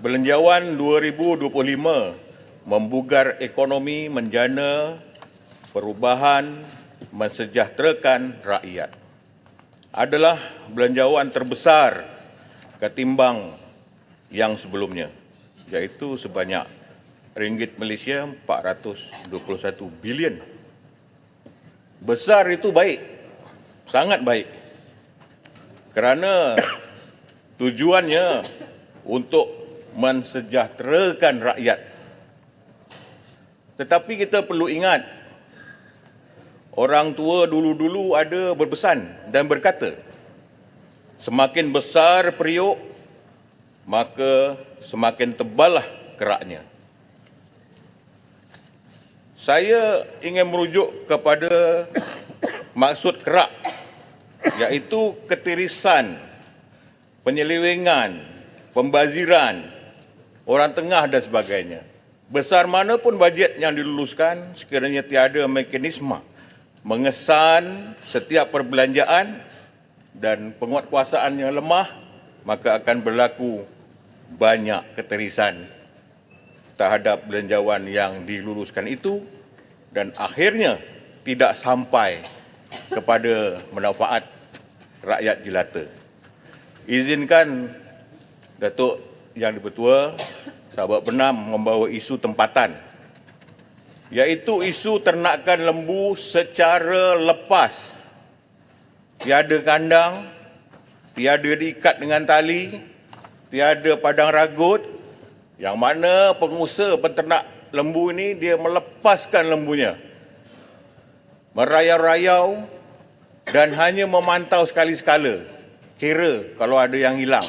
Belanjawan 2025 membugar ekonomi, menjana, perubahan, mensejahterakan rakyat. Adalah belanjawan terbesar ketimbang yang sebelumnya, iaitu sebanyak ringgit Malaysia 421 bilion. Besar itu baik, sangat baik. Kerana tujuannya untuk mensejahterakan rakyat. Tetapi kita perlu ingat, orang tua dulu-dulu ada berpesan dan berkata, semakin besar periuk, maka semakin teballah keraknya. Saya ingin merujuk kepada maksud kerak, iaitu ketirisan, penyelewengan, pembaziran, orang tengah dan sebagainya. Besar mana pun bajet yang diluluskan, sekiranya tiada mekanisme mengesan setiap perbelanjaan dan penguatkuasaannya lemah, maka akan berlaku banyak ketirisan terhadap belanjawan yang diluluskan itu dan akhirnya tidak sampai kepada manfaat rakyat jelata. Izinkan Datuk Yang Dipertua, sahabat Bernam membawa isu tempatan, iaitu isu ternakan lembu secara lepas, tiada kandang, tiada diikat dengan tali, tiada padang ragut, yang mana pengusaha penternak lembu ini dia melepaskan lembunya, merayau-rayau dan hanya memantau sekali-sekala, kira kalau ada yang hilang.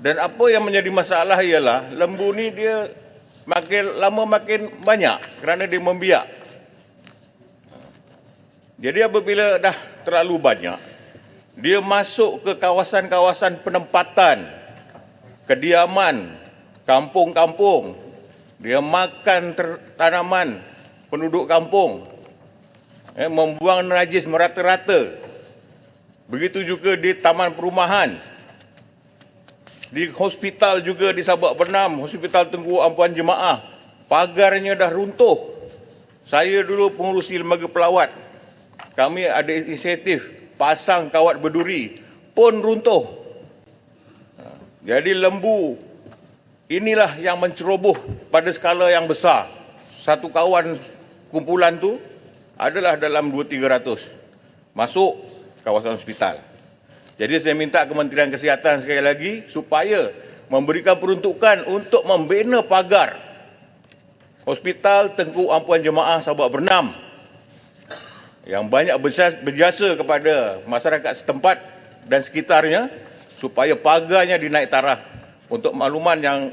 Dan apa yang menjadi masalah ialah lembu ni dia makin lama makin banyak kerana dia membiak. Jadi apabila dah terlalu banyak, dia masuk ke kawasan-kawasan penempatan, kediaman, kampung-kampung. Dia makan tanaman penduduk kampung, membuang najis merata-rata. Begitu juga di taman perumahan, di hospital juga di Sabak Bernam, Hospital Tengku Ampuan Jemaah, pagarnya dah runtuh. Saya dulu pengurusi lembaga pelawat, kami ada inisiatif pasang kawat berduri, pun runtuh. Jadi lembu inilah yang menceroboh pada skala yang besar. Satu kawan kumpulan tu adalah dalam 200-300 masuk kawasan hospital. Jadi saya minta Kementerian Kesihatan sekali lagi supaya memberikan peruntukan untuk membina pagar Hospital Tengku Ampuan Jemaah Sabak Bernam yang banyak berjasa kepada masyarakat setempat dan sekitarnya, supaya pagarnya dinaik taraf. Untuk makluman yang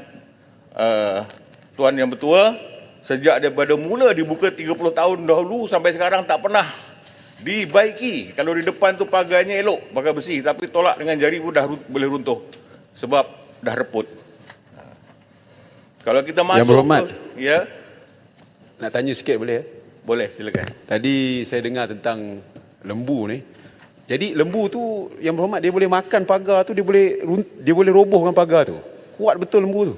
Tuan Yang Bertua, sejak daripada mula dibuka 30 tahun dahulu sampai sekarang tak pernah dibaiki. Kalau di depan tu pagarnya elok pakai besi, tapi tolak dengan jari pun dah boleh runtuh sebab dah reput. Kalau kita masuk, Yang Berhormat, ya, nak tanya sikit boleh? Boleh, silakan. Tadi saya dengar tentang lembu ni. Jadi lembu tu, Yang Berhormat, dia boleh makan pagar tu, dia boleh robohkan pagar tu. Kuat betul lembu tu.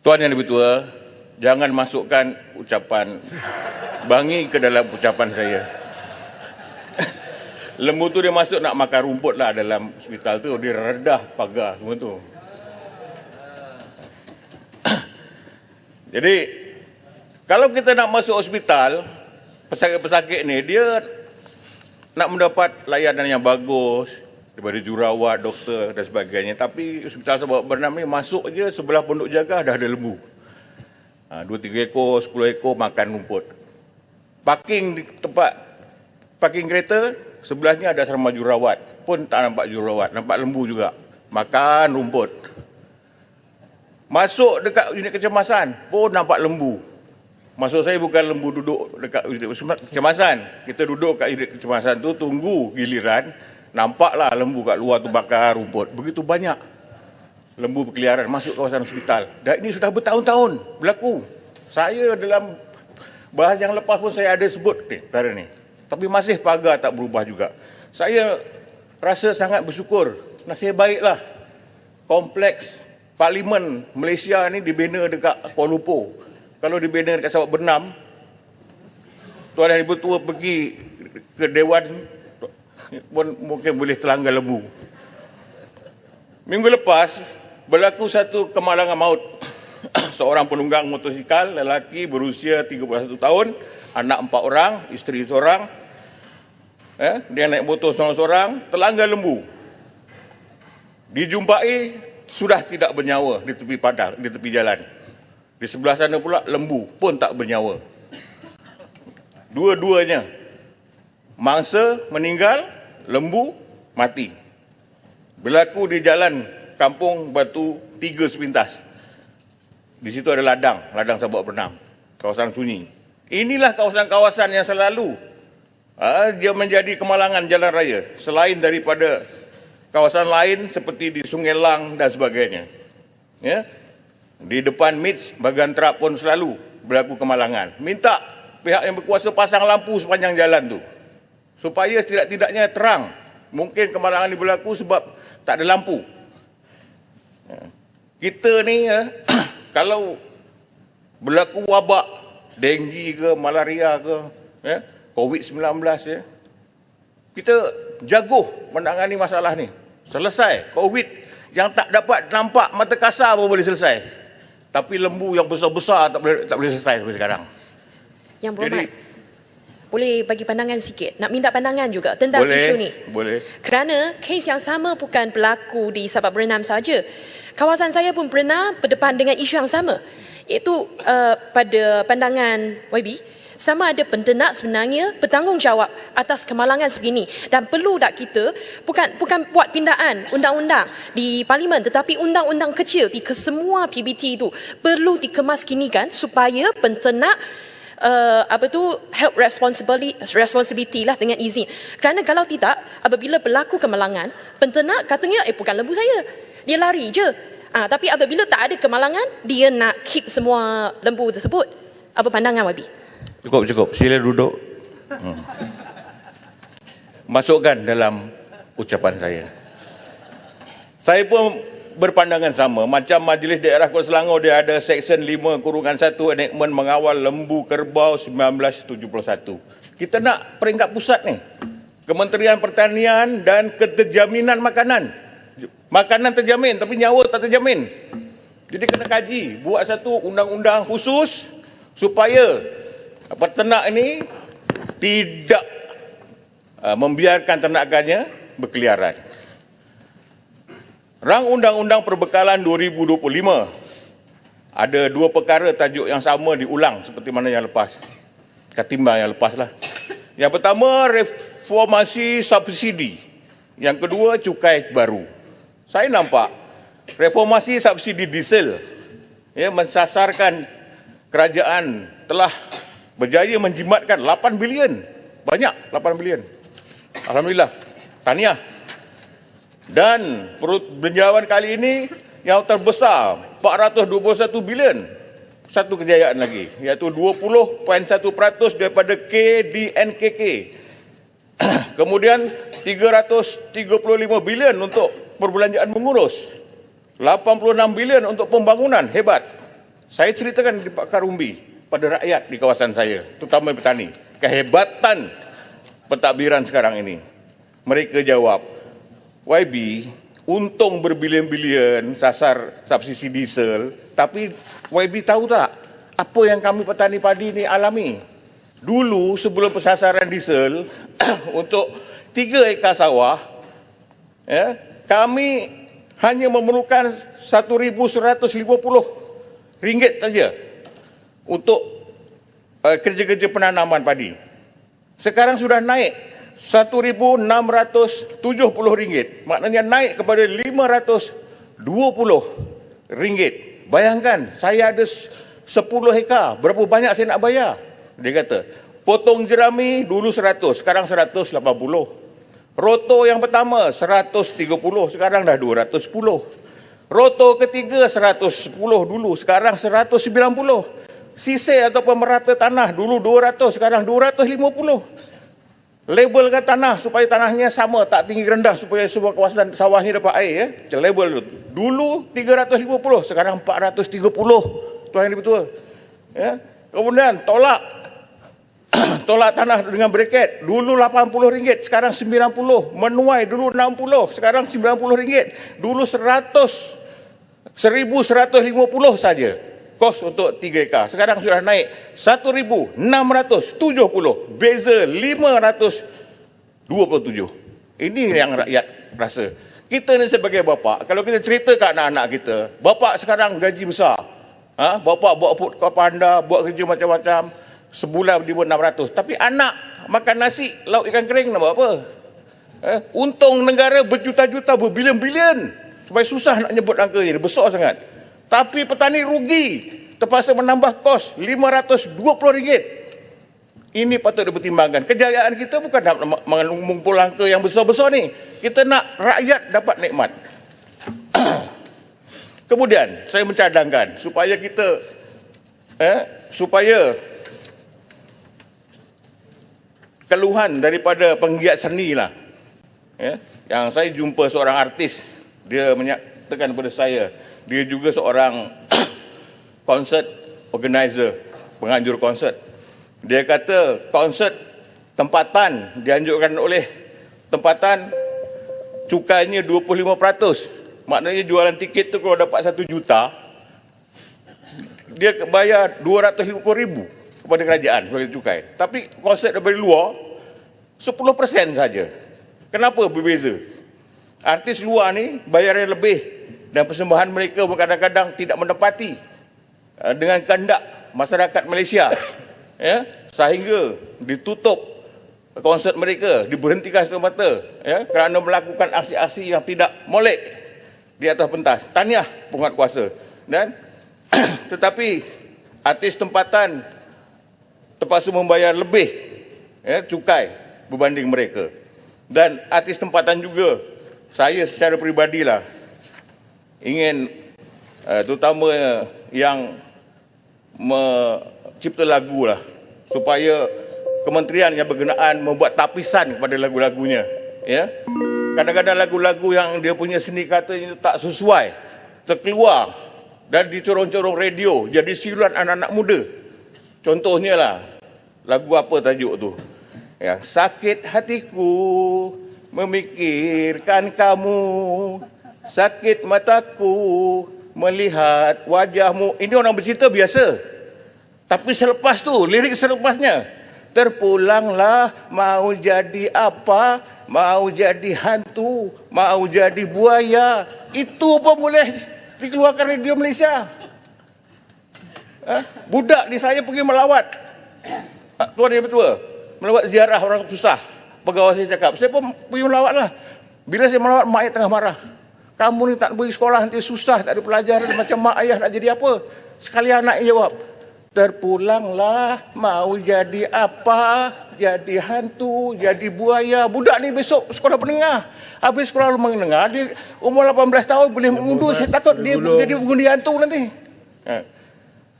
Tuan Yang Dipertua, jangan masukkan ucapan Bangi ke dalam ucapan saya. Lembu tu dia masuk nak makan rumput lah dalam hospital tu, dia redah pagar semua tu. Jadi, kalau kita nak masuk hospital, pesakit-pesakit ni, dia nak mendapat layanan yang bagus daripada jurawat, doktor dan sebagainya. Tapi Hospital Sabak Bernam ni masuk je sebelah pondok jaga dah ada lembu. 2-3 ekor, 10 ekor makan rumput. Parking di tempat parking kereta, sebelahnya ada asrama jurawat. Pun tak nampak jurawat, nampak lembu juga. Makan rumput. Masuk dekat unit kecemasan, pun nampak lembu. Maksud saya bukan lembu duduk dekat unit kecemasan. Kita duduk kat unit kecemasan tu, tunggu giliran, nampaklah lembu kat luar tu bakar rumput. Begitu banyak lembu berkeliaran masuk kawasan hospital. Dan ini sudah bertahun-tahun berlaku. Saya dalam bahas yang lepas pun saya ada sebut perkara ni. Tapi masih pagar tak berubah juga. Saya rasa sangat bersyukur. Nasib baiklah kompleks Parlimen Malaysia ni dibina dekat Kuala Lumpur. Kalau dibina dekat Sabak Bernam, Tuan dan Ibu Tua pergi ke Dewan pun mungkin boleh terlanggar lembu. Minggu lepas berlaku satu kemalangan maut. Seorang penunggang motosikal lelaki berusia 31 tahun, anak 4 orang, isteri seorang. Dia naik motor seorang-seorang, terlanggar lembu. Dijumpai sudah tidak bernyawa di tepi padang, di tepi jalan. Di sebelah sana pula lembu pun tak bernyawa. Dua-duanya mangsa meninggal, lembu mati. Berlaku di jalan Kampung Batu 3 sepintas. Di situ ada ladang Sabak Bernam, kawasan sunyi. Inilah kawasan-kawasan yang selalu dia menjadi kemalangan jalan raya. Selain daripada kawasan lain seperti di Sungai Lang dan sebagainya. Ya. Di depan MITS, bahagian Terak pun selalu berlaku kemalangan. Minta pihak yang berkuasa pasang lampu sepanjang jalan tu, supaya setidak-tidaknya terang. Mungkin kemalangan ini berlaku sebab tak ada lampu. Kita ni kalau berlaku wabak, denggi ke, malaria ke, COVID-19, kita jaguh menangani masalah ni. Selesai. COVID yang tak dapat nampak mata kasar pun boleh selesai. Tapi lembu yang besar-besar tak boleh selesai sampai sekarang. Yang Berhormat, boleh bagi pandangan sikit? Nak minta pandangan juga tentang isu ni. Boleh. Kerana kes yang sama bukan berlaku di Sabak Bernam saja. Kawasan saya pun pernah berdepan dengan isu yang sama. Iaitu pada pandangan YB, sama ada penternak sebenarnya bertanggungjawab atas kemalangan sebegini. Dan perlu tak kita bukan buat pindaan undang-undang di Parlimen, tetapi undang-undang kecil di kesemua PBT itu perlu dikemaskinikan supaya penternak help responsibility lah dengan izin. Kerana kalau tidak, apabila berlaku kemalangan, penternak katanya bukan lembu saya, dia lari je. Tapi apabila tak ada kemalangan, dia nak keep semua lembu tersebut. Apa pandangan YB? Cukup. Sila duduk. Masukkan dalam ucapan saya. Saya pun berpandangan sama. Macam Majlis Daerah Kuala Selangor, dia ada Seksyen 5/1 enactment mengawal lembu kerbau 1971. Kita nak peringkat pusat ni. Kementerian Pertanian dan Keterjaminan Makanan. Makanan terjamin tapi nyawa tak terjamin. Jadi kena kaji, buat satu undang-undang khusus supaya peternak ini tidak membiarkan ternakannya berkeliaran. Rang Undang-Undang Perbekalan 2025 ada dua perkara tajuk yang sama diulang seperti mana yang lepas. Ketimbang yang lepas lah. Yang pertama, reformasi subsidi. Yang kedua, cukai baru. Saya nampak reformasi subsidi diesel mensasarkan kerajaan telah berjaya menjimatkan 8 bilion. Banyak 8 bilion. Alhamdulillah. Tahniah. Dan belanjawan kali ini yang terbesar 421 bilion. Satu kejayaan lagi, iaitu 20.1% daripada KDNKK. Kemudian 335 bilion untuk perbelanjaan mengurus. 86 bilion untuk pembangunan. Hebat. Saya ceritakan di Pakar Umbi pada rakyat di kawasan saya, terutama petani, kehebatan pentadbiran sekarang ini. Mereka jawab, YB, untung berbilion-bilion sasar subsidi diesel, tapi YB tahu tak apa yang kami petani padi ini alami? Dulu sebelum pensasaran diesel untuk 3 hektar sawah, kami hanya memerlukan RM1,150 saja untuk kerja-kerja penanaman padi. Sekarang sudah naik RM1,670. Maknanya naik kepada RM520. Bayangkan, saya ada 10 hektar. Berapa banyak saya nak bayar? Dia kata, potong jerami dulu 100, sekarang 180. Roto yang pertama 130, sekarang dah 210. Roto ketiga 110 dulu, sekarang 190. Sisir atau pemerata tanah dulu 200, sekarang 250. Labelkan tanah supaya tanahnya sama, tak tinggi rendah supaya semua kawasan sawahnya dapat air. Ya. Label dulu 350, sekarang 430. Tuan Yang Dipertua. Ya. Kemudian tolak tanah dengan bracket. Dulu RM80, sekarang 90. Menuai dulu 60, sekarang RM90. Dulu 1.150 saja kos untuk 3 ekar. Sekarang sudah naik 1.670. Beza 527. Ini yang rakyat rasa. Kita ni sebagai bapa, kalau kita cerita kat anak-anak kita, bapa sekarang gaji besar. Bapa buat food kau panda, buat kerja macam-macam, sebulan dia buat 600. Tapi anak makan nasi, lauk ikan kering nak buat apa? Untung negara berjuta-juta, berbilion-bilion. Supaya susah nak nyebut angkanya, dia besar sangat. Tapi petani rugi, terpaksa menambah kos RM520. Ini patut dipertimbangkan. Kejayaan kita bukan nak mengumpul angka yang besar-besar ni. Kita nak rakyat dapat nikmat. Kemudian saya mencadangkan supaya kita supaya keluhan daripada penggiat seni lah. Yang saya jumpa seorang artis, dia menyatakan kepada saya, dia juga seorang konsert organizer, penganjur konsert. Dia kata konsert tempatan dianjurkan oleh tempatan cukainya 25%. Maknanya jualan tiket tu kalau dapat 1 juta, dia bayar 250,000 kepada kerajaan sebagai cukai. Tapi konsert dari luar 10% saja. Kenapa berbeza? Artis luar ni bayarnya lebih dan persembahan mereka kadang-kadang tidak menepati dengan kehendak masyarakat Malaysia. Sehingga ditutup konsert mereka, diberhentikan semata kerana melakukan aksi-aksi yang tidak molek di atas pentas. Tahniah penguatkuasa. Dan tetapi artis tempatan terpaksa membayar lebih cukai berbanding mereka. Dan artis tempatan juga, saya secara peribadilah ingin terutama yang mencipta lagu lah, supaya kementerian yang berkenaan membuat tapisan kepada lagu-lagunya. Kadang-kadang lagu-lagu yang dia punya seni katanya tak sesuai, terkeluar dan dicorong-corong radio, jadi siluan anak-anak muda. Contohnya lah, lagu apa tajuk tu? Sakit hatiku memikirkan kamu, sakit mataku melihat wajahmu. Ini orang bercerita biasa. Tapi selepas tu, lirik selepasnya, terpulanglah, mau jadi apa? Mau jadi hantu, mau jadi buaya. Itu pun boleh dikeluarkan radio Malaysia. Budak di saya pergi melawat. Tuan Yang Dipertua, melawat ziarah orang susah. Pegawai saya cakap, saya pun pergi melawat lah. Bila saya melawat, mak ayah tengah marah. Kamu ni tak pergi sekolah, nanti susah, tak ada pelajaran. Macam mak ayah nak jadi apa? Sekali anak jawab, terpulanglah, mau jadi apa? Jadi hantu, jadi buaya. Budak ni besok sekolah menengah. Habis sekolah menengah, dia umur 18 tahun boleh mengundur. Saya takut dia jadi pengundi hantu nanti.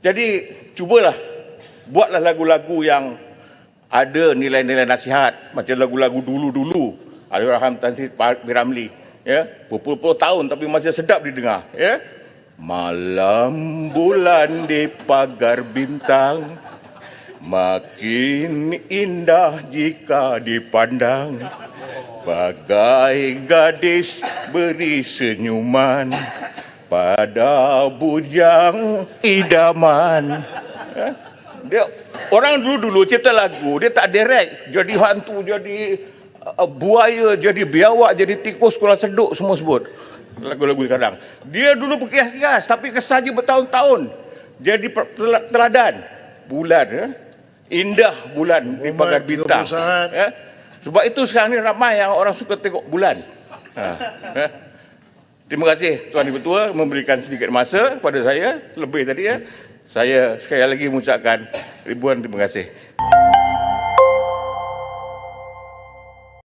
Jadi cubalah, buatlah lagu-lagu yang ada nilai-nilai nasihat. Macam lagu-lagu dulu-dulu, Allahyarham Tan Sri P. Ramlee. Berpuluh-puluh tahun tapi masih sedap didengar. Malam bulan di pagar bintang, makin indah jika dipandang. Bagai gadis beri senyuman pada bujang idaman. Orang dulu-dulu cipta lagu, dia tak direct. Jadi hantu, jadi buaya, jadi biawak, jadi tikus, kuala seduk, semua sebut. Lagu-lagu sekarang. Dia dulu berkias-kias, tapi kesaja bertahun-tahun. Jadi teladan. Bulan, indah bulan di pagar bintang. Sebab itu sekarang ni ramai yang orang suka tengok bulan. Terima kasih Tuan Dipertua memberikan sedikit masa kepada saya, lebih tadi. Saya sekali lagi mengucapkan ribuan terima kasih.